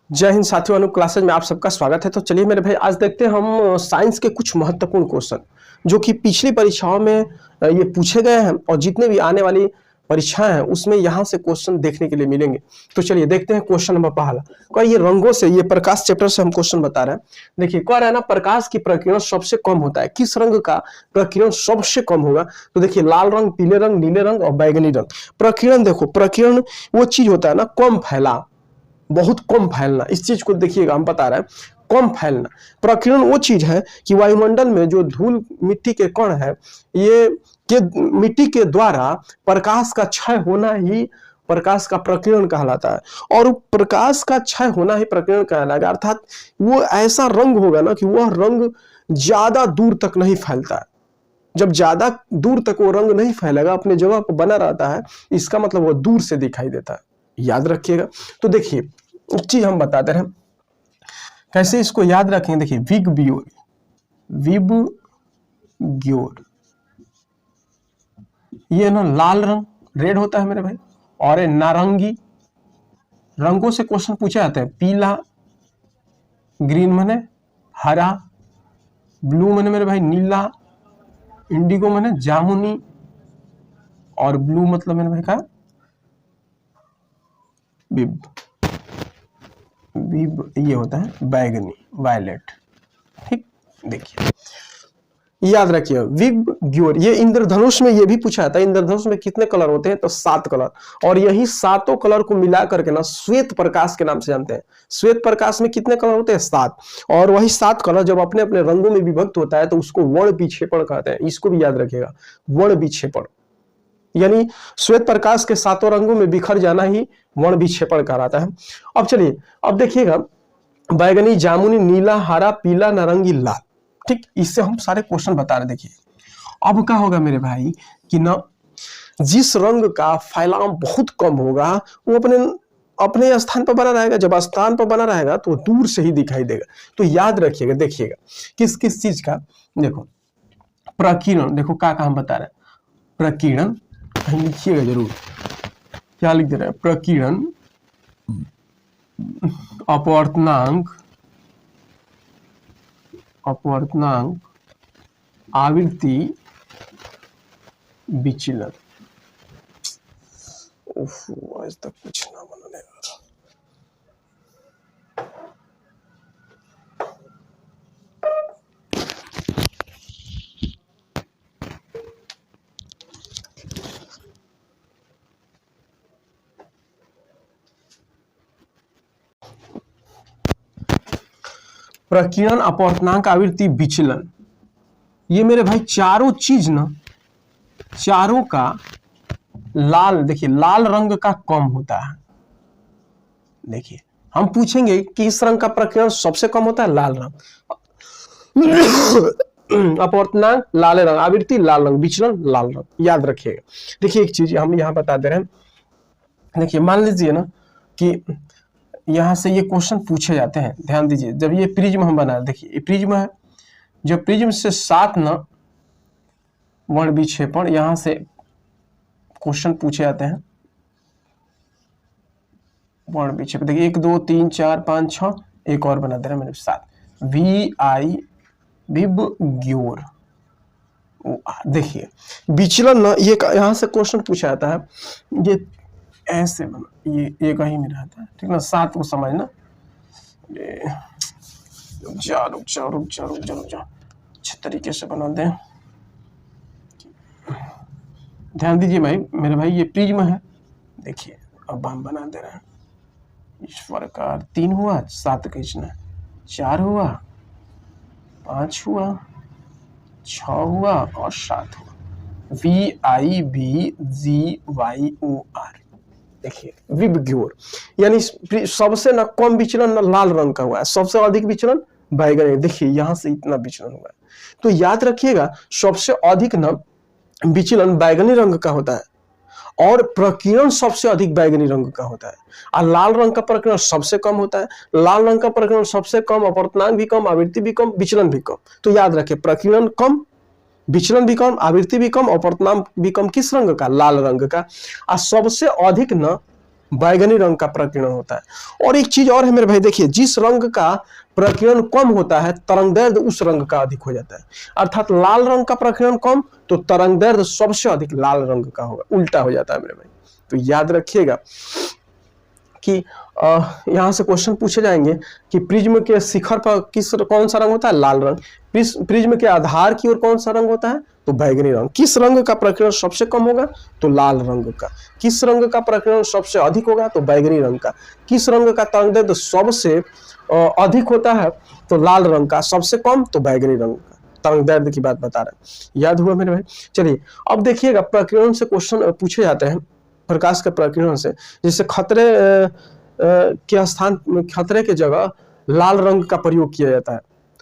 जय हिंद साथियों, अनु क्लासेज में आप सबका स्वागत है। तो चलिए मेरे भाई, आज देखते हैं हम साइंस के कुछ महत्वपूर्ण क्वेश्चन जो कि पिछली परीक्षाओं में ये पूछे गए हैं और जितने भी आने वाली परीक्षाएं हैं उसमें यहाँ से क्वेश्चन देखने के लिए मिलेंगे। तो चलिए देखते हैं क्वेश्चन नंबर पहला। कह ये रंगों से, ये प्रकाश चैप्टर से हम क्वेश्चन बता रहे हैं। देखिए कह रहा है ना, प्रकाश की प्रकीर्णन सबसे कम होता है, किस रंग का प्रकीर्णन सबसे कम होगा? तो देखिए लाल रंग, पीले रंग, नीले रंग और बैगनी रंग। प्रकीर्णन देखो, प्रकीर्णन वो चीज होता है ना, कम फैला, बहुत कम फैलना। इस चीज को देखिएगा, हम बता रहे हैं कम फैलना। प्रकीर्णन वो चीज है कि वायुमंडल में जो धूल मिट्टी के कण है, ये के मिट्टी के द्वारा प्रकाश का क्षय होना ही प्रकाश का प्रकीर्णन कहलाता है। और प्रकाश का क्षय होना ही प्रकीर्णन कहलाएगा, अर्थात वो ऐसा रंग होगा ना कि वह रंग ज्यादा दूर तक नहीं फैलता है। जब ज्यादा दूर तक वो रंग नहीं फैलेगा, अपने जगह पर बना रहता है, इसका मतलब वो दूर से दिखाई देता है। याद रखिएगा। तो देखिए एक चीज हम बताते हैं कैसे इसको याद रखेंगे। देखिए विबग्योर, विबग्योर ये ना लाल रंग, रेड होता है मेरे भाई, और ये नारंगी रंगों से क्वेश्चन पूछा जाता है। पीला, ग्रीन माने हरा, ब्लू माने मेरे भाई नीला, इंडिगो माने जामुनी, और ब्लू मतलब मेरे भाई का विब ये होता है बैगनी, वायलेट। ठीक, देखिए याद रखिए विबग्योर। ये इंद्रधनुष में ये भी पूछा जाता है, इंद्रधनुष में कितने कलर होते हैं? तो 7 कलर, और यही सातों कलर को मिला करके ना श्वेत प्रकाश के नाम से जानते हैं। श्वेत प्रकाश में कितने कलर होते हैं? 7। और वही 7 कलर जब अपने अपने रंगों में विभक्त होता है तो उसको वर्ण विक्षेपण कहते हैं। इसको भी याद रखिएगा, वर्ण विक्षेपण, यानी श्वेत प्रकाश के 7 रंगों में बिखर जाना ही वर्ण विक्षेपण कहलाता है। अब चलिए, अब देखिएगा बैगनी, जामुनी, नीला, हरा, पीला, नारंगी, लाल। ठीक, इससे हम सारे क्वेश्चन बता रहे। देखिए अब क्या होगा मेरे भाई कि ना, जिस रंग का फैलाव बहुत कम होगा वो अपने स्थान पर बना रहेगा। जब स्थान पर बना रहेगा तो दूर से ही दिखाई देगा। तो याद रखिएगा, देखिएगा किस किस चीज का। देखो प्रकीर्णन, देखो क्या हम बता रहे हैं। प्रकीर्णन कहीं लिखिएगा जरूर, क्या लिख दे रहे हैं? प्रकीर्णन अपवर्तनांक, अपवर्तनांक, आवृत्ति विचलन। आज तक कुछ ना बनाने वाला। प्रकीर्णन, अपवर्तनांक, आवृत्ति विचलन, ये मेरे भाई चारों चीज ना, चारों का लाल, देखिए लाल रंग का कम होता है। देखिए हम पूछेंगे कि इस रंग का प्रकीर्णन सबसे कम होता है, लाल रंग। अपवर्तनांक लाल रंग, आवृत्ति लाल रंग, विचलन लाल रंग। याद रखिएगा। देखिए एक चीज हम यहाँ बता दे रहे हैं। देखिए मान लीजिए ना कि यहां से ये क्वेश्चन पूछे जाते हैं, ध्यान दीजिए। जब ये प्रिज्म हम बना, देखिए ये प्रिज्म है, जब प्रिज्म से 7 ना वर्ण विक्षेपण, यहां से क्वेश्चन पूछे जाते हैं वर्ण विक्षेपण। देखिए 1 2 3 4 5 6, एक और बना दे रहे हैं मैंने 7, विबग्योर। देखिए विचलन ना, ये यहां से क्वेश्चन पूछा जाता है, ये ऐसे बना, ये कहीं में रहता है, ठीक ना। 7 को समझना, रुक जा, अच्छे तरीके से बना दें। ध्यान दीजिए भाई, मेरे भाई ये प्रिज्म है। देखिए अब हम बना दे रहे हैं इस प्रकार। 3 हुआ, 7 खींचना, 4 हुआ, 5 हुआ, 6 हुआ और 7 हुआ। VIBGYOR। देखिए विबग्योर, यानी सबसे ना कम विचलन ना लाल रंग का हुआ है, सबसे अधिक विचलन बैगनी। देखिए यहां से इतना विचलन हुआ है। तो याद रखिएगा सबसे अधिक ना विचलन बैगनी रंग का होता है, और प्रकीर्णन सबसे अधिक बैगनी रंग का होता है, और लाल रंग का प्रकीर्णन सबसे कम होता है। लाल रंग का प्रकीर्णन सबसे कम, अपवर्तनांक भी कम, आवृत्ति भी कम, विचलन भी कम। तो याद रखिए प्रकीर्णन कम, विचलन भी कम, आवृत्ति भी कम, अपवर्तनांक भी कम। किस रंग का? लाल रंग का। और सबसे अधिक न बैगनी रंग का प्रकीर्णन होता है। और एक चीज और है मेरे भाई, देखिए जिस रंग का प्रकीर्णन कम होता है तरंगदैर्ध्य उस रंग का अधिक हो जाता है। अर्थात लाल रंग का प्रकीर्णन कम तो तरंगदैर्ध्य सबसे अधिक लाल रंग का होगा, उल्टा हो जाता है मेरे भाई। तो याद रखिएगा कि यहाँ से क्वेश्चन पूछे जाएंगे कि प्रिज्म के शिखर पर कौन सा रंग होता है, लाल रंग। प्रिज्म के आधार की ओर कौन सा रंग होता है, तो बैगनी रंग। किस रंग का प्रकीर्णन सबसे कम होगा, तो लाल रंग का। किस रंग का प्रकीर्णन सबसे अधिक होगा, तो बैगनी रंग का। किस रंग का तरंगदैर्ध्य सबसे अधिक होता है, तो लाल रंग का। सबसे कम तो बैगनी रंग का। तरंगदैर्ध्य की बात बता रहे हैं, याद हुआ मेरे भाई। चलिए अब देखिएगा प्रकीर्णन से क्वेश्चन पूछे जाते हैं, प्रकाश के प्रकीर्णन से। जैसे खतरे के स्थान, खतरे के जगह लाल रंग का प्रयोग किया जाता है।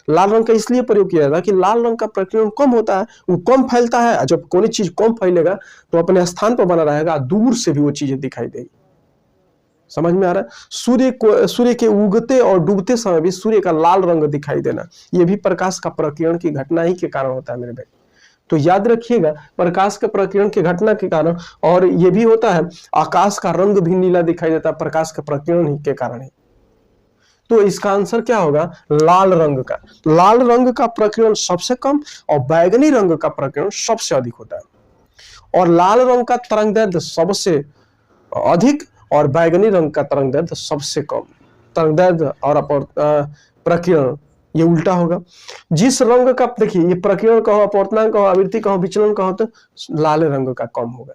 लाल रंग का इसलिए प्रयोग किया जाता है कि लाल रंग का प्रकीर्णन कम होता है, वो कम फैलता है। जब कोई चीज कम फैलेगा तो अपने स्थान पर बना रहेगा, दूर से भी वो चीजें दिखाई देगी। समझ में आ रहा है। सूर्य के उगते और डूबते समय भी सूर्य का लाल रंग दिखाई देना, ये भी प्रकाश का प्रकीर्णन की घटना ही के कारण होता है मेरे भाई। तो याद रखिएगा प्रकाश के प्रकीर्णन की घटना के कारण। और ये भी होता है आकाश का रंग भी नीला दिखाई देता है प्रकाश के प्रकीर्णन ही के कारण ही। तो इसका आंसर क्या होगा, लाल रंग का। लाल रंग का प्रकीर्णन सबसे कम और बैगनी रंग का प्रकीर्णन सबसे अधिक होता है। और लाल रंग का तरंगदैर्ध्य सबसे अधिक और बैगनी रंग का तरंगदैर्ध्य सबसे कम। तरंगदैर्ध्य और प्रकीर्णन ये उल्टा होगा। जिस रंग का, देखिए ये प्रकीर्णन कहो, अपवर्तनांक कहो, आवृत्ति कहो, विचलन कहो, तो लाल रंग का कम होगा।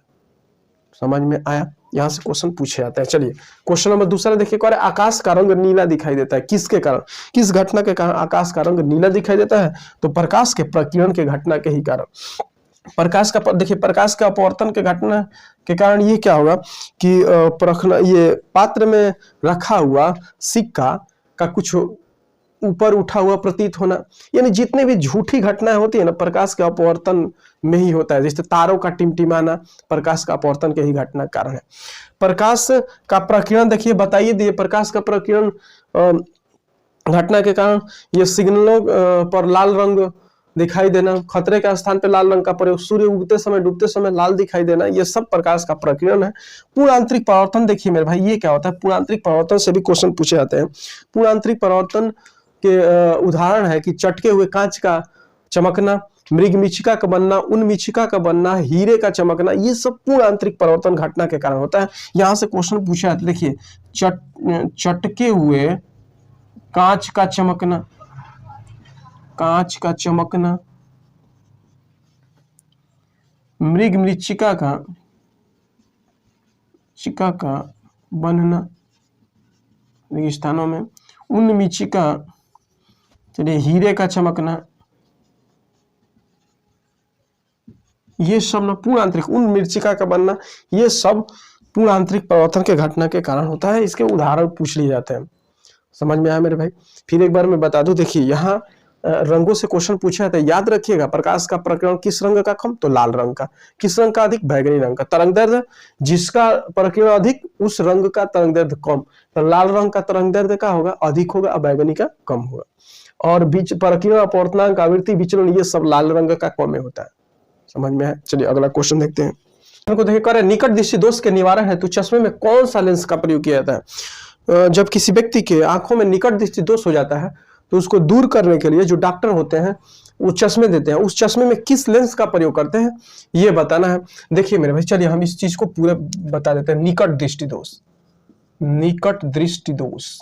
समझ में आया। यहां से क्वेश्चन पूछे जाते हैं। चलिए क्वेश्चन नंबर दूसरा देखिए, कह रहे आकाश का रंग नीला दिखाई देता है, किसके कारण, किस घटना के कारण आकाश का रंग नीला दिखाई देता है, तो प्रकाश के प्रकीर्णन के घटना के ही कारण। प्रकाश का, देखिए प्रकाश का अपवर्तन के घटना के कारण ये क्या होगा कि ये पात्र में रखा हुआ सिक्का का कुछ ऊपर उठा हुआ प्रतीत होना, यानी जितने भी झूठी घटनाएं होती है ना प्रकाश के अपवर्तन में ही होता है। जैसे तारों का टिमटिमाना प्रकाश का अपवर्तन के ही घटना कारण है। प्रकाश का प्रकीर्णन देखिए बताइए दिए, प्रकाश का प्रकीर्णन घटना के कारण ये सिग्नलों पर लाल रंग दिखाई देना, खतरे के स्थान पर लाल रंग का प्रयोग, सूर्य उगते समय डूबते समय लाल दिखाई देना, ये सब प्रकाश का प्रकीर्णन है। पूर्ण आंतरिक परावर्तन देखिए मेरे भाई, ये क्या होता है, पूर्ण आंतरिक परावर्तन से भी क्वेश्चन पूछे जाते हैं। पूर्ण आंतरिक परावर्तन के उदाहरण है कि चटके हुए कांच का चमकना, मृगमिचिका का बनना, उनमिचिका का बनना, हीरे का चमकना, ये सब पूर्ण आंतरिक परावर्तन घटना के कारण होता है। यहां से क्वेश्चन पूछा जाता है, देखिए चटके हुए कांच का चमकना, कांच का चमकना, मृगमृचिका का बनना स्थानों में, उनमिचिका, चलिए हीरे का चमकना, ये सब ना पूर्ण आंतरिक, उनमिचिका का बनना, ये सब पूर्ण आंतरिक परिवर्तन के घटना के कारण होता है। इसके उदाहरण पूछ लिए जाते हैं। समझ में आया मेरे भाई। फिर एक बार मैं बता दूं, देखिए यहाँ रंगों से क्वेश्चन पूछा जाता है, याद रखिएगा प्रकाश का प्रकीर्णन किस रंग का कम, तो लाल रंग का। किस रंग का अधिक, बैगनी रंग का। तरंगदैर्ध्य जिसका प्रकीर्णन अधिक उस रंग का तरंगदैर्ध्य कम, तो लाल रंग का तरंगदैर्ध्य का होगा अधिक होगा और बैगनी का कम होगा। और बीच प्रकीर्णन, अपवर्तनांक, आवृत्ति, विचलन, ये सब लाल रंग का कम में होता है। समझ में है। चलिए अगला क्वेश्चन देखते हैं। को देखिए कह रहे निकट दृष्टि दोष के निवारण है तो चश्मे में कौन सा लेंस का प्रयोग किया जाता है। जब किसी व्यक्ति के आंखों में निकट दृष्टि दोष हो जाता है तो उसको दूर करने के लिए जो डॉक्टर होते हैं वो चश्मे देते हैं। उस चश्मे में किस लेंस का प्रयोग करते हैं ये बताना है। देखिए मेरे भाई चलिए हम इस चीज को पूरा बता देते हैं। निकट दृष्टि दोष, निकट दृष्टि दोष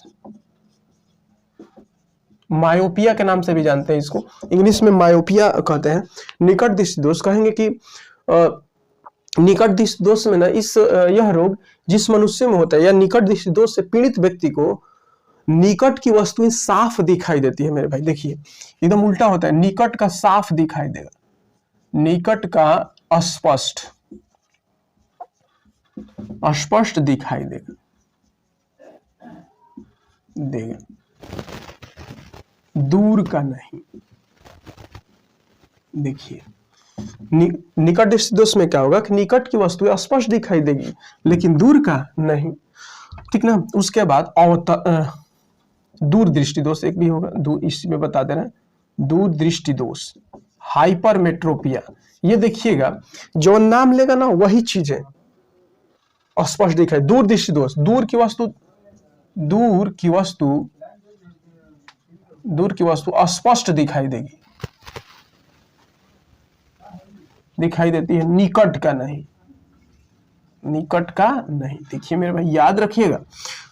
मायोपिया के नाम से भी जानते हैं इसको, इंग्लिश में मायोपिया कहते हैं। निकट दृष्टि दोष कहेंगे कि निकट दृष्टि दोष में ना यह रोग जिस मनुष्य में होता है या निकट दृष्टि दोष से पीड़ित व्यक्ति को निकट की वस्तुएं साफ दिखाई देती है। मेरे भाई देखिए एकदम उल्टा होता है, निकट का साफ दिखाई देगा, निकट का स्पष्ट दिखाई देगा, दूर का नहीं। देखिए निकट दृष्टि दोष में क्या होगा कि निकट की वस्तुएं स्पष्ट दिखाई देगी लेकिन दूर का नहीं, ठीक ना। उसके बाद दूर दृष्टि दोष एक भी होगा, दूर इसमें बता दे रहे हैं, दूर दृष्टि दोष, हाइपरमेट्रोपिया। ये देखिएगा जो नाम लेगा ना वही चीजें स्पष्ट दिखाई, दूर दृष्टि दोष, दूर की वस्तु अस्पष्ट दिखाई देगी, दिखाई देती है, निकट का नहीं, निकट का नहीं। देखिए मेरे भाई याद रखिएगा,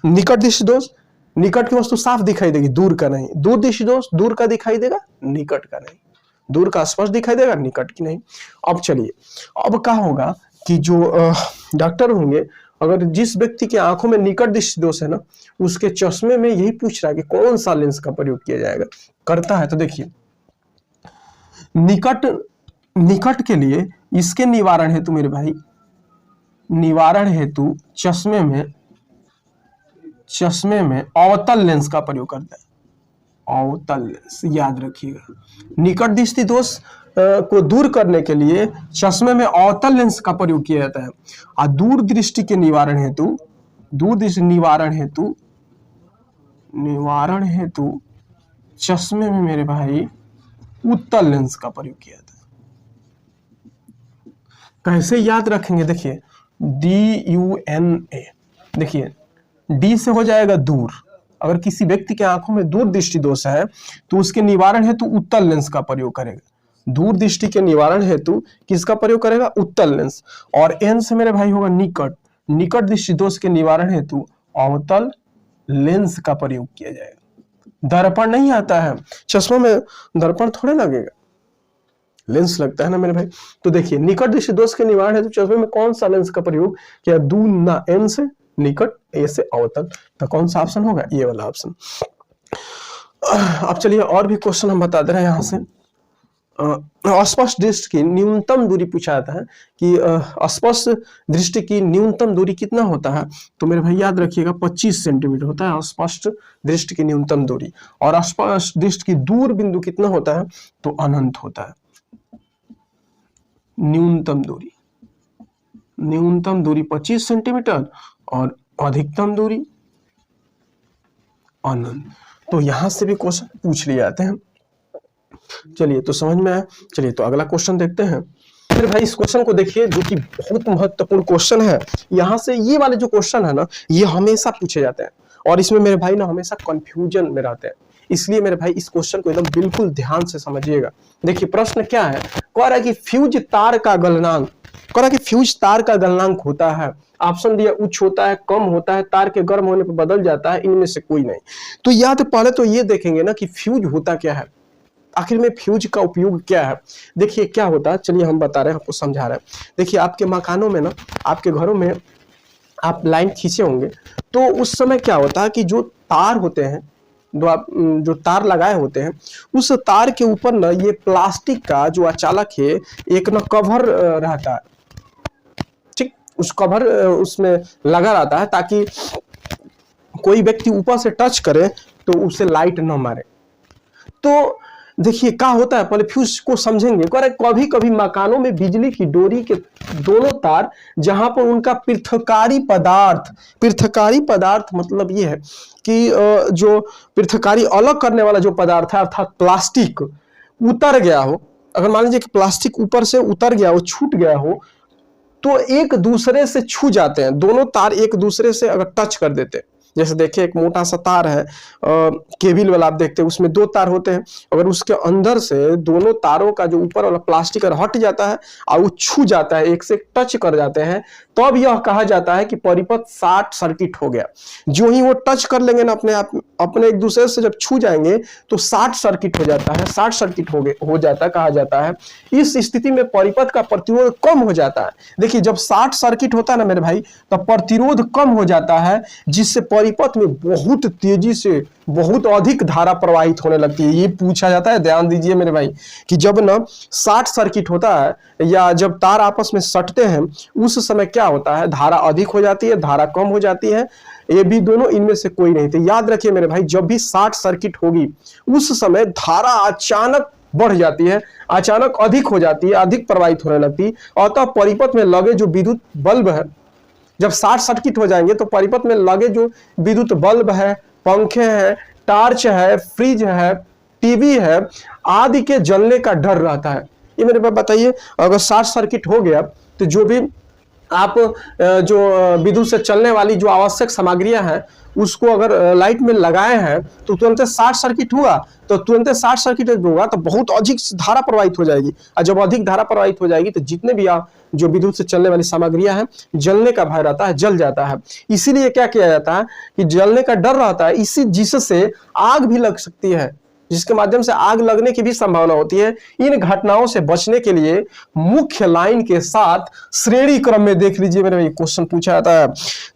निकट दृष्टि दोष, निकट की वस्तु साफ दिखाई देगी, दूर का नहीं। दूर दृष्टि दोष, दूर का दिखाई देगा, निकट का नहीं। दूर का स्पष्ट दिखाई देगा, निकट की नहीं। अब चलिए, अब क्या होगा कि जो डॉक्टर होंगे, अगर जिस व्यक्ति की आंखों में निकट दृष्टि दोष है ना, उसके चश्मे में यही पूछ रहा है कि कौन सा लेंस का प्रयोग किया जाएगा, करता है। तो देखिए, निकट के लिए इसके निवारण हेतु मेरे भाई, निवारण हेतु चश्मे में अवतल लेंस का प्रयोग करता है। अवतल लेंस याद रखिएगा, निकट दृष्टि दोष को दूर करने के लिए चश्मे में अवतल लेंस का प्रयोग किया जाता है। और दूर दृष्टि के निवारण हेतु चश्मे में मेरे भाई उत्तल लेंस का प्रयोग किया जाता है। कैसे याद रखेंगे, देखिए DUNA, देखिए डी से हो जाएगा दूर। अगर किसी व्यक्ति के आंखों में दूर दृष्टि दोष है तो उसके निवारण हेतु उत्तल लेंस का प्रयोग करेगा। दूर दृष्टि के निवारण हेतु किसका प्रयोग करेगा, उत्तल लेंस। और एन से मेरे भाई होगा निकट दृष्टि दोष के निवारण हेतु अवतल लेंस का प्रयोग किया जाएगा। दर्पण नहीं आता है, चश्मा में दर्पण थोड़े लगेगा, लेंस लगता है ना मेरे भाई। तो देखिए, निकट दृष्टि दोष के निवारण हेतु चश्मे में कौन सा लेंस का प्रयोग किया, दूर ना, एन से निकट, ए से अवतल। तो कौन सा ऑप्शन होगा, ये वाला ऑप्शन। अब चलिए और भी क्वेश्चन हम बता दे रहे हैं यहाँ से। अस्पष्ट दृष्टि की न्यूनतम दूरी पूछा जाता है कि अस्पष्ट दृष्टि की न्यूनतम दूरी कितना होता है। तो मेरे भाई याद रखिएगा 25 सेंटीमीटर होता है अस्पष्ट दृष्टि की न्यूनतम दूरी। और अस्पष्ट दृष्टि की दूर बिंदु कितना होता है, तो अनंत होता है। न्यूनतम दूरी 25 सेंटीमीटर और अधिकतम दूरी अनंत। तो यहां से भी क्वेश्चन पूछ लिए जाते हैं। चलिए, तो समझ में आया। चलिए, तो अगला क्वेश्चन देखते हैं। फिर भाई इस क्वेश्चन को देखिए, जो कि बहुत महत्वपूर्ण क्वेश्चन है। यहां से ये वाले जो क्वेश्चन है ना, ये हमेशा पूछे जाते हैं और इसमें मेरे भाई ना हमेशा कंफ्यूजन में रहते हैं। इसलिए मेरे भाई इस क्वेश्चन को एकदम बिल्कुल ध्यान से समझिएगा। देखिए प्रश्न क्या है, कह रहा है कि फ्यूज तार का गलनांक होता है। ऑप्शन दिया, उच्च होता है, कम होता है, तार के गर्म होने पर बदल जाता है, इनमें से कोई नहीं। तो याद पहले तो ये देखेंगे ना कि फ्यूज होता क्या है, आखिर में फ्यूज का उपयोग क्या है। देखिए क्या होता है, चलिए हम बता रहे हैं, आपको समझा रहे हैं। देखिए आपके मकानों में ना, आपके घरों में आप लाइन खींचे होंगे, तो उस समय क्या होता है कि जो तार होते हैं, जो तार लगाए होते हैं, उस तार के ऊपर ना ये प्लास्टिक का जो अचालक है, एक ना कवर रहता है, ठीक, उस कवर उसमें लगा रहता है ताकि कोई व्यक्ति ऊपर से टच करे तो उसे लाइट न मारे। तो देखिए क्या होता है, पहले फ्यूज को समझेंगे। कभी कभी मकानों में बिजली की डोरी के दोनों तार, जहां पर उनका पृथकारी पदार्थ मतलब ये है कि जो पृथकारी अलग करने वाला जो पदार्थ है, अर्थात प्लास्टिक उतर गया हो। अगर मान लीजिए कि प्लास्टिक ऊपर से उतर गया हो, छूट गया हो, तो एक दूसरे से छू जाते हैं। दोनों तार एक दूसरे से अगर टच कर देते हैं, जैसे देखिए एक मोटा सा तार है, केबल वाला आप देखते हैं, उसमें 2 तार होते हैं। अगर उसके अंदर से दोनों तारों का जो ऊपर वाला प्लास्टिक हट जाता है और वो छू जाता है, एक से टच कर जाते हैं, तब यह कहा जाता है कि परिपथ शॉर्ट सर्किट हो गया। जो ही वो टच कर लेंगे ना अपने एक दूसरे से जब छू जाएंगे तो शॉर्ट सर्किट हो जाता है, शॉर्ट सर्किट हो जाता है, कहा जाता है। इस स्थिति में परिपथ का प्रतिरोध कम हो जाता है। देखिए जब शॉर्ट सर्किट होता है ना मेरे भाई, तब प्रतिरोध कम हो जाता है, जिससे परिपथ में बहुत तेजी से बहुत अधिक धारा प्रवाहित होने लगती है। ये पूछा जाता है, ध्यान दीजिए मेरे भाई, कि जब ना शॉर्ट सर्किट होता है या जब तार आपस में सटते हैं, उस समय क्या होता है, धारा अधिक हो जाती है, धारा कम हो जाती है। ये भी दोनों, इनमें से कोई नहीं। तो याद रखिए मेरे भाई, जब भी शॉर्ट सर्किट होगी उस समय धारा अचानक बढ़ जाती है, अचानक अधिक हो जाती है, अधिक प्रवाहित होने लगती है। अतः परिपथ में लगे जो विद्युत बल्ब है, जब शॉर्ट सर्किट हो जाएंगे तो परिपथ में लगे जो विद्युत बल्ब है, पंखे हैं, टार्च है, फ्रिज है, टीवी है आदि के जलने का डर रहता है। ये मेरे पास बताइए, अगर शॉर्ट सर्किट हो गया तो जो भी आप जो विद्युत से चलने वाली जो आवश्यक सामग्रियां हैं उसको अगर लाइट में लगाए हैं तो तुरंत शॉर्ट सर्किट हुआ, तो तुरंत शॉर्ट सर्किट होगा तो बहुत अधिक धारा प्रवाहित हो जाएगी, और जब अधिक धारा प्रवाहित हो जाएगी तो जितने भी जो विद्युत से चलने वाली सामग्रियां हैं जलने का भय रहता है, जल जाता है। इसीलिए क्या किया जाता है कि जलने का डर रहता है, इसी जिससे आग भी लग सकती है, जिसके माध्यम से आग लगने की भी संभावना होती है। इन घटनाओं से बचने के लिए मुख्य लाइन के साथ श्रेणी क्रम में, देख लीजिए मेरे भाई क्वेश्चन पूछा जाता है,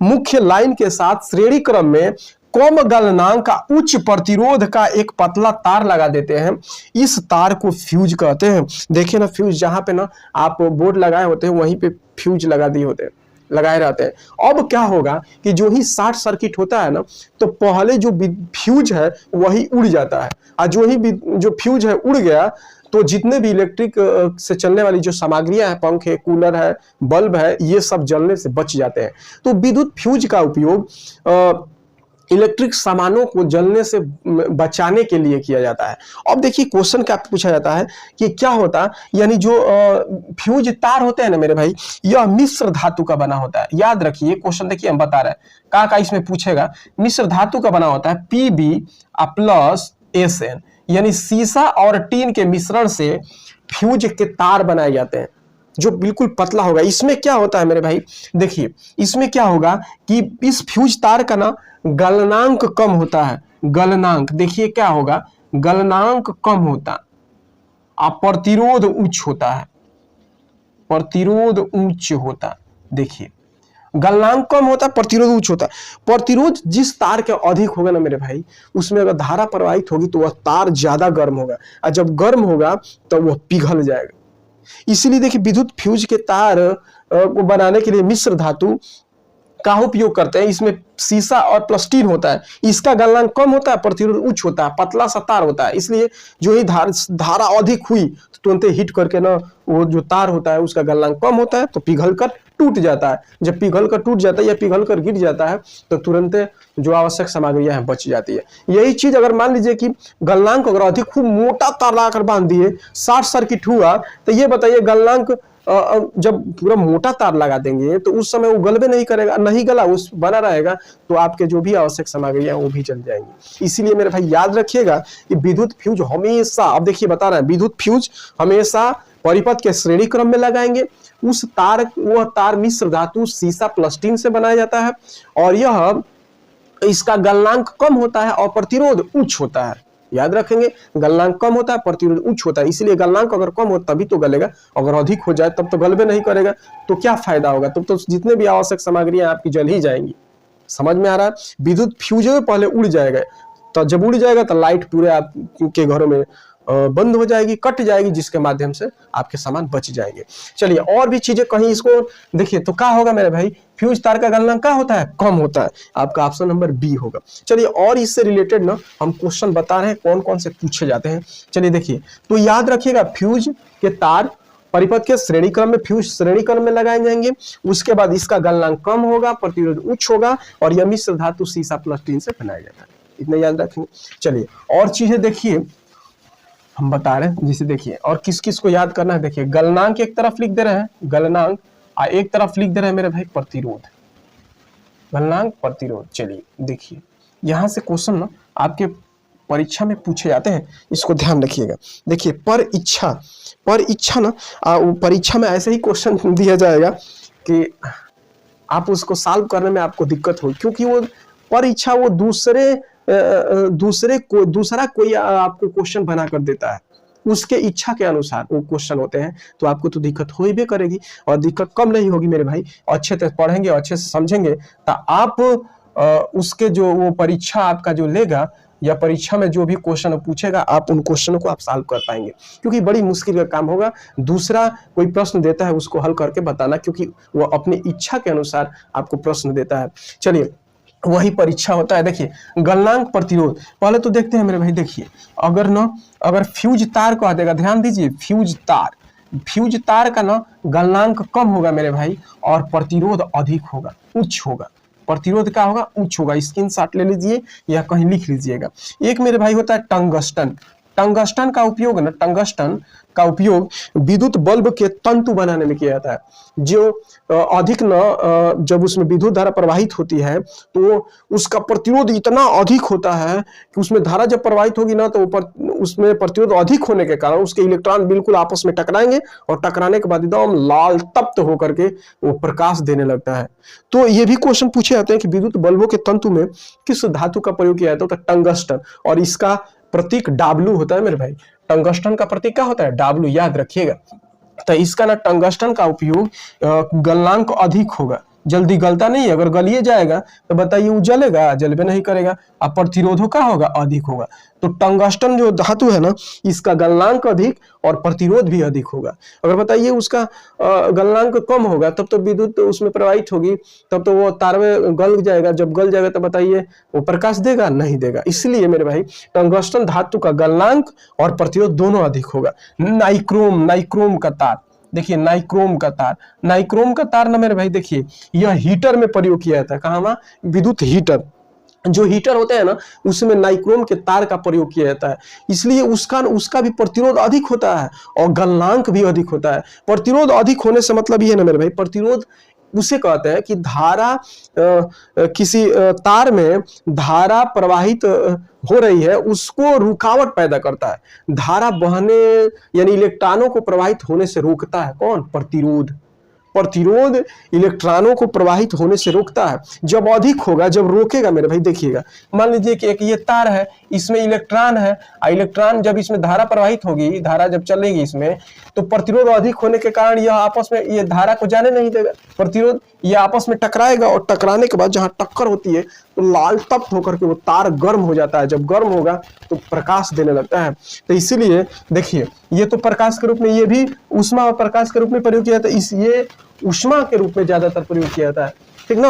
मुख्य लाइन के साथ श्रेणी क्रम में कम गलनांक का उच्च प्रतिरोध का एक पतला तार लगा देते हैं। इस तार को फ्यूज कहते हैं। देखिए ना, फ्यूज जहां पे ना आप बोर्ड लगाए होते हैं वहीं पे फ्यूज लगा दिए होते हैं, लगाए रहते हैं। अब क्या होगा कि जो ही शॉर्ट सर्किट होता है ना, तो पहले जो फ्यूज है वही उड़ जाता है, और जो फ्यूज है उड़ गया तो जितने भी इलेक्ट्रिक से चलने वाली जो सामग्रियां हैं, पंखे, कूलर है, बल्ब है, ये सब जलने से बच जाते हैं। तो विद्युत फ्यूज का उपयोग इलेक्ट्रिक सामानों को जलने से बचाने के लिए किया जाता है। अब देखिए क्वेश्चन क्या पूछा जाता है कि क्या होता, यानी जो फ्यूज तार होते हैं ना मेरे भाई, यह मिश्र धातु का बना होता है। याद रखिए क्वेश्चन, देखिए हम बता रहे हैं का इसमें पूछेगा, मिश्र धातु का बना होता है Pb प्लस SN, यानी सीसा और टीन के मिश्रण से फ्यूज के तार बनाए जाते हैं जो बिल्कुल पतला होगा। इसमें क्या होता है मेरे भाई, देखिए इसमें क्या होगा कि इस फ्यूज तार का ना गलनांक कम होता है। गलनांक देखिए क्या होगा, गलनांक कम होता और प्रतिरोध उच्च होता है, प्रतिरोध उच्च होता। देखिए गलनांक कम होता है, प्रतिरोध उच्च होता है। प्रतिरोध जिस तार के अधिक होगा ना मेरे भाई, उसमें अगर धारा प्रवाहित होगी तो वह तार ज्यादा गर्म होगा, और जब गर्म होगा तो वह पिघल जाएगा। इसीलिए देखिए विद्युत फ्यूज के तार को बनाने के लिए मिश्र धातु का उपयोग करते हैं। इसमें सीसा और प्लास्टिन होता है, इसका गलनांक कम होता है, प्रतिरोध उच्च होता है, पतला सा तार होता है। इसलिए जो ही धारा अधिक हुई तो तुरंत हिट करके ना वो जो तार होता है उसका गलनांक कम होता है तो पिघल कर टूट जाता है। जब पिघल कर टूट जाता है या पिघल कर गिर जाता है तो तुरंत जो आवश्यक सामग्रियां हैं बच जाती है। यही चीज अगर मान लीजिए कि गलनांक अगर अधिक खूब मोटा तार लगाकर बांध दिए, शॉर्ट सर्किट हुआ, तो ये बताइए गलनांक जब पूरा मोटा तार लगा देंगे तो उस समय वो गलबे नहीं करेगा, नहीं गला, उस बना रहेगा, तो आपके जो भी आवश्यक सामग्रियां वो भी जल जाएंगी। इसीलिए मेरे भाई याद रखिएगा कि विद्युत फ्यूज हमेशा, अब देखिए बता रहे हैं, विद्युत फ्यूज हमेशा परिपथ के श्रेणी क्रम में लगाएंगे। वह तार मिश्र धातु सीसा प्लास्टिन से बनाया जाता है, और इसका गलनांक कम होता है और प्रतिरोध उच्च होता है। याद रखेंगे, गलनांक कम होता है, प्रतिरोध उच्च होता है। इसलिए गलनांक अगर कम हो तभी तो गलेगा, अगर अधिक हो जाए तब तो गलबे नहीं करेगा, तो क्या फायदा होगा, तब तो जितने भी आवश्यक सामग्रियां आपकी जल ही जाएंगी। समझ में आ रहा है? विद्युत फ्यूज पहले उड़ जाएगा, तो जब उड़ जाएगा तो लाइट पूरे आपके घरों में बंद हो जाएगी, कट जाएगी, जिसके माध्यम से आपके सामान बच जाएंगे। चलिए और भी चीजें कहीं इसको देखिए तो क्या होगा मेरे भाई, फ्यूज तार का गलनांक क्या होता है, कम होता है। आपका ऑप्शन नंबर बी होगा। चलिए और इससे रिलेटेड ना हम क्वेश्चन बता रहे हैं कौन कौन से पूछे जाते हैं। चलिए देखिए, तो याद रखिएगा फ्यूज के तार परिपथ के श्रेणी क्रम में, फ्यूज श्रेणी क्रम में लगाए जाएंगे। उसके बाद इसका गलनांक कम होगा, प्रतिरोध उच्च होगा, और यह मिश्र धातु सीसा प्लास्टिन से बनाया जाता है। इतना याद रखेंगे। चलिए और चीजें देखिए हम बता रहे हैं, जिसे देखिए और किस किस को याद करना है। देखिए गलनांक एक तरफ लिख दे रहे हैं, गलनांक, और एक तरफ लिख दे रहे हैं मेरे भाई प्रतिरोध, गलनांक प्रतिरोध। चलिए देखिए यहां से क्वेश्चन ना आपके परीक्षा में पूछे जाते हैं, इसको ध्यान रखिएगा। देखिए पर इच्छा ना परीक्षा में ऐसे ही क्वेश्चन दिया जाएगा कि आप उसको सॉल्व करने में आपको दिक्कत हो, क्योंकि वो पर इच्छा वो दूसरा कोई आपको क्वेश्चन बना कर देता है, उसके इच्छा के अनुसार वो क्वेश्चन होते हैं, तो आपको तो दिक्कत हो ही भी करेगी, और दिक्कत कम नहीं होगी मेरे भाई। अच्छे से पढ़ेंगे, अच्छे से समझेंगे, तो आप उसके जो वो परीक्षा आपका जो लेगा या परीक्षा में जो भी क्वेश्चन पूछेगा आप उन क्वेश्चनों को आप सॉल्व कर पाएंगे, क्योंकि बड़ी मुश्किल का काम होगा। दूसरा कोई प्रश्न देता है उसको हल करके बताना, क्योंकि वो अपनी इच्छा के अनुसार आपको प्रश्न देता है। चलिए वही परीक्षा होता है। देखिए गलनांक प्रतिरोध पहले तो देखते हैं मेरे भाई। देखिए अगर फ्यूज तार को देगा, ध्यान दीजिए, फ्यूज तार का ना गलनांक कम होगा मेरे भाई, और प्रतिरोध अधिक होगा, उच्च होगा। प्रतिरोध क्या होगा, उच्च होगा। स्क्रीनशॉट ले लीजिए या कहीं लिख लीजिएगा। एक मेरे भाई होता है टंगस्टन, टंगस्टन का उपयोग है ना, टंगस्टन का उपयोग विद्युत बल्ब के तंतु बनाने में किया जाता है। जो अधिक न जब उसमें विद्युत धारा प्रवाहित होती है तो उसका प्रतिरोध इतना अधिक होता है कि उसमें धारा जब प्रवाहित होगी ना तो उसमें प्रतिरोध अधिक होने के कारण उसके इलेक्ट्रॉन बिल्कुल आपस में टकराएंगे और टकराने के बाद एकदम लाल तप्त होकर के वो प्रकाश देने लगता है। तो ये भी क्वेश्चन पूछे जाते हैं कि विद्युत बल्बों के तंतु में किस धातु का प्रयोग किया जाता है, तो टंगस्टन, और इसका प्रतीक W होता है मेरे भाई। टंगस्टन का प्रतीक क्या होता है? W, याद रखिएगा। तो इसका ना टंगस्टन का उपयोग गलनांक अधिक होगा, जल्दी गलता नहीं है। अगर गलिए जाएगा तो बताइए वो जलेगा? जलबे नहीं करेगा। अब प्रतिरोधों का होगा? अधिक होगा। तो टंगस्टन जो धातु है ना, इसका गलनांक अधिक और प्रतिरोध भी अधिक होगा। अगर बताइए उसका गलनांक कम होगा तब तो विद्युत उसमें प्रवाहित होगी, तब तो वो तार में गल जाएगा। जब गल जाएगा तो बताइए वो प्रकाश देगा? नहीं देगा। इसलिए मेरे भाई टंगस्टन धातु का गलनांक और प्रतिरोध दोनों अधिक होगा। नाइक्रोम, नाइक्रोम का तार देखिए, नाइक्रोम का तार, नाइक्रोम का तार ना मेरे भाई देखिए यह हीटर में प्रयोग किया जाता है। कहाँ? विद्युत हीटर, जो हीटर होते हैं ना उसमें नाइक्रोम के तार का प्रयोग किया जाता है। इसलिए उसका भी प्रतिरोध अधिक होता है और गलनांक भी अधिक होता है। प्रतिरोध अधिक होने से मतलब ये है ना मेरे भाई, प्रतिरोध उसे कहते हैं कि धारा किसी तार में धारा प्रवाहित हो रही है उसको रुकावट पैदा करता है। धारा बहने यानी इलेक्ट्रॉनों को प्रवाहित होने से रोकता है। कौन? प्रतिरोध। प्रतिरोध इलेक्ट्रॉनों को प्रवाहित होने से रोकता है। जब अधिक होगा, जब रोकेगा मेरे भाई देखिएगा, मान लीजिए कि एक ये तार है, इसमें इलेक्ट्रॉन है, इलेक्ट्रॉन जब इसमें धारा प्रवाहित होगी, धारा जब चलेगी इसमें, तो प्रतिरोध अधिक होने के कारण यह आपस में ये धारा को जाने नहीं देगा। प्रतिरोध ये आपस में टकराएगा और टकराने के बाद जहां टक्कर होती है तो लाल तप्त होकर के वो तार गर्म हो जाता है। जब गर्म होगा तो प्रकाश देने लगता है। तो इसीलिए देखिए ये तो प्रकाश के रूप में, ये भी ऊष्मा और प्रकाश के रूप में प्रयोग किया जाता है। ये ऊष्मा के रूप में ज्यादातर प्रयोग किया जाता है, ठीक ना।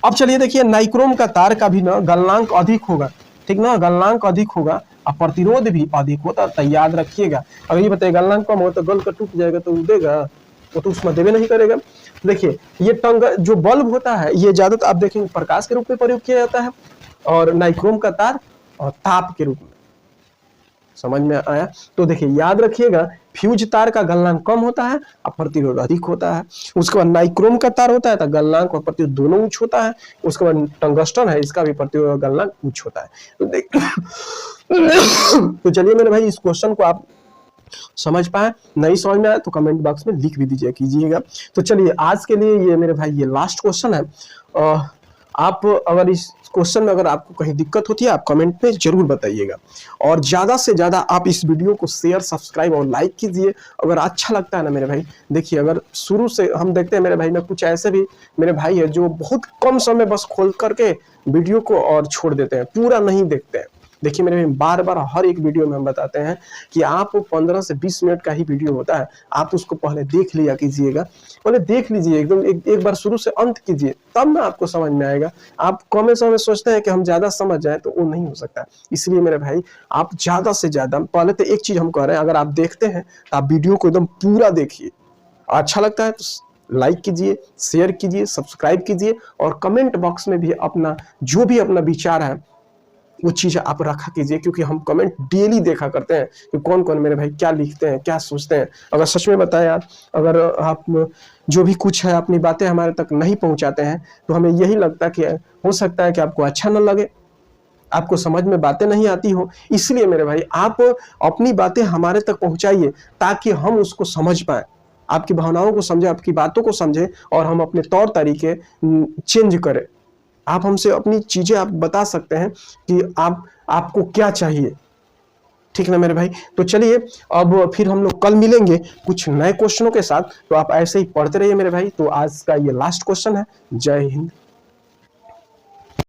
अब चलिए देखिए नाइक्रोम का तार का भी ना गलनांक अधिक होगा, ठीक ना, गलनांक अधिक होगा और प्रतिरोध भी अधिक होता है। याद रखिएगा। अगर ये बताइए गलनांक कम हो तो गल का टूट जाएगा तो देगा, वो तो ऊष्मा देवे नहीं करेगा। देखिए ये जो बल्ब होता है ये ज्यादातर आप देखेंगे प्रकाश के रूप में प्रयोग किया जाता है, और नाइक्रोम का तार और ताप के रूप में। समझ में आया? तो देखिए याद रखिएगा, फ्यूज तार का गलनांक कम होता है और प्रतिरोध अधिक होता है। उसके बाद नाइक्रोम का तार होता है तो गलनांक और प्रतिरोध दोनों उच्च होता है। उसके बाद टंगस्टन है, इसका भी प्रतिरोध और गलनांक उच्च होता है। तो चलिए मेरे भाई इस क्वेश्चन को आप समझ पाए, नहीं समझ में आया तो कमेंट बॉक्स में लिख भी दीजिए कीजिएगा। तो चलिए आज के लिए ये मेरे भाई ये लास्ट क्वेश्चन है। आप अगर इस क्वेश्चन में अगर आपको कहीं दिक्कत होती है आप कमेंट में जरूर बताइएगा, और ज्यादा से ज्यादा आप इस वीडियो को शेयर, सब्सक्राइब और लाइक कीजिए अगर अच्छा लगता है ना मेरे भाई। देखिए अगर शुरू से हम देखते हैं मेरे भाई में कुछ ऐसे भी मेरे भाई है जो बहुत कम समय बस खोल करके वीडियो को और छोड़ देते हैं, पूरा नहीं देखते हैं। देखिए मेरे बार बार हर एक वीडियो में हम बताते हैं कि आप 15 से 20 मिनट का ही वीडियो होता है, आप उसको पहले देख लिया कीजिएगा, पहले देख लीजिए एकदम एक बार शुरू से अंत कीजिए, तब ना आपको समझ में आएगा। आप कम समय में सोचते हैं कि हम ज्यादा समझ जाए तो वो नहीं हो सकता। इसलिए मेरे भाई आप ज्यादा से ज्यादा, पहले तो एक चीज हम कह रहे हैं, अगर आप देखते हैं तो आप वीडियो को एकदम पूरा देखिए, अच्छा लगता है तो लाइक कीजिए, शेयर कीजिए, सब्सक्राइब कीजिए, और कमेंट बॉक्स में भी अपना जो भी अपना विचार है वो चीज आप रखा कीजिए, क्योंकि हम कमेंट डेली देखा करते हैं कि कौन कौन मेरे भाई क्या लिखते हैं, क्या सोचते हैं। अगर सच में बताएं यार, अगर आप जो भी कुछ है अपनी बातें हमारे तक नहीं पहुंचाते हैं तो हमें यही लगता है कि हो सकता है कि आपको अच्छा न लगे, आपको समझ में बातें नहीं आती हो। इसलिए मेरे भाई आप अपनी बातें हमारे तक पहुंचाइए ताकि हम उसको समझ पाए, आपकी भावनाओं को समझे, आपकी बातों को समझे, और हम अपने तौर तरीके चेंज करें। आप हमसे अपनी चीजें आप बता सकते हैं कि आपको क्या चाहिए, ठीक ना मेरे भाई। तो चलिए अब फिर हम लोग कल मिलेंगे कुछ नए क्वेश्चनों के साथ, तो आप ऐसे ही पढ़ते रहिए मेरे भाई। तो आज का ये लास्ट क्वेश्चन है। जय हिंद।